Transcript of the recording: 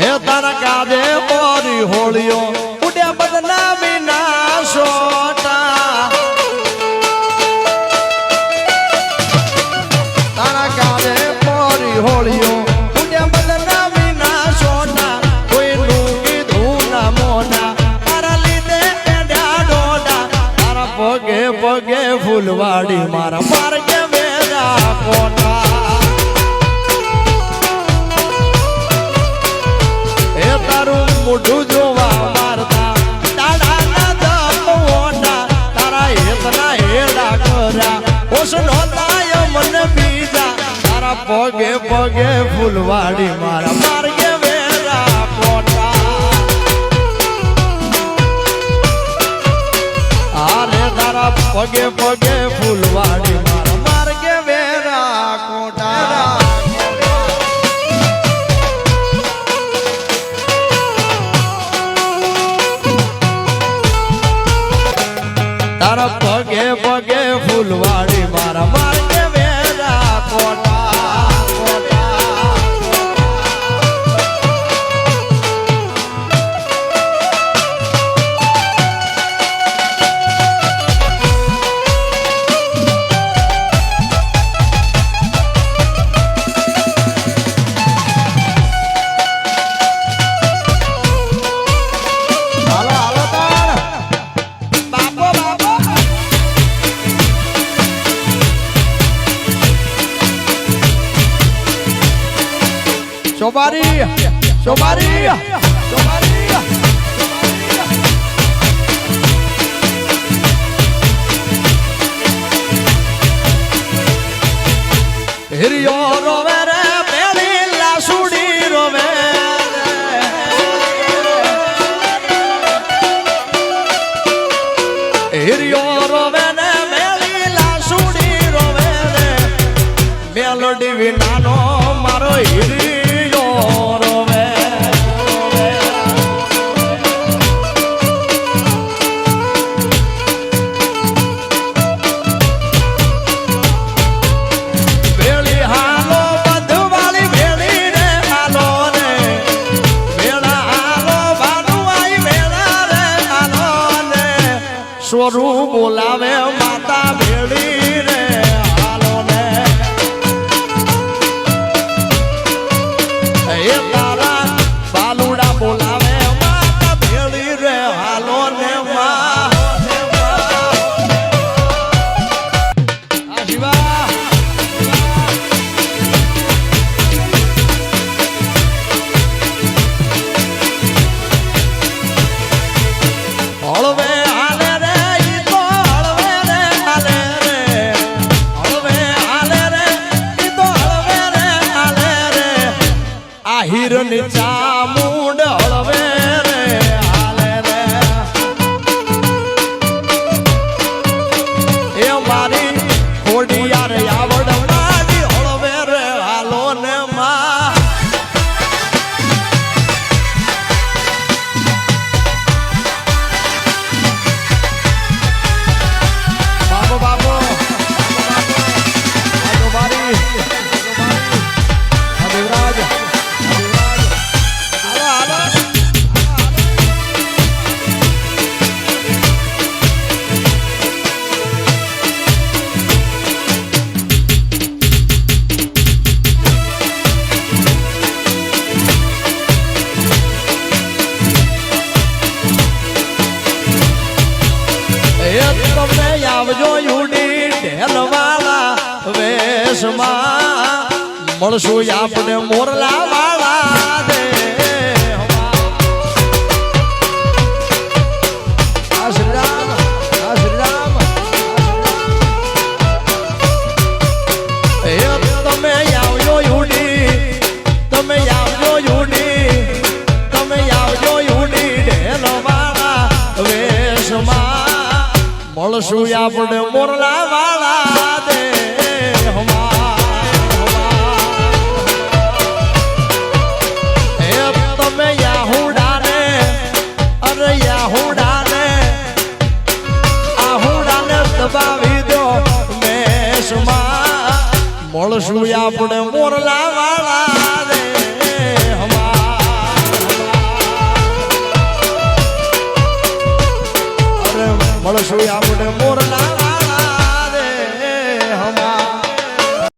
હે તારા કાજે ઓરી હોળીઓ ઉડ્યા બદનામી ના સોટા તારા કાજે ઓરી હોળીઓ ઉડ્યા બદનામી ના સોટા કોઈનું કીધું ના મોના તારા લીધે એડ્યા ડોડા તારા પગે પગે ફૂલવાડી મારા માર્ગે વેરા કોટા મોઢું જોવા મારતા તાળાના દમોના તારા હેતના હેડા કર્યા ઓસનો તાય મને બીજા તારા પગે પગે ફૂલવાડી મારા માર્ગે વેરા કોટા આરે તારા પગે પગે ફૂલવાડી મારા માર્ગે વેરા કોટા તારા પગે પગે ફૂલવાડી મારા માર્ગે વેરા quota Sobari, Sobari, Sobari. Hiriyo rovere, peli la sudi rovere. Hiriyo rovere, peli la sudi rovere. Melody vinano maro hiri. સ્વરૂપ બોલાવે માતા ભેળી રે હાલો ને એ તારા બાલુડા બોલાવે માતા ભેળી રે હાલો ને મા શિવા હળવે હિરની ચામુંડ હળવે રે હાલે રે એ મારી ખોડિયાર આવડ મારી હળવે રે હાલો ને માં બાબો બાબો આજો મારી દેવરાજ તમને આવજો યુડી ઢેલવાળા વેશમાં મળશું આપણે મોરલા વાળા દે શ્રી રામ શ્રી રામ તમે આવજો યુડી તમે આવજો યુડી તમે આવજો યુડી ઢેલવાળા વેશમાં મળશું આપણે મોરલા વાળા દે તમે યાહુડાને અરે યાહુડાને આહુડાને દબાવી દો મેષમાં મળશું આપણે મોરલા વાળા રે હમા મળશું આપણે મોરલા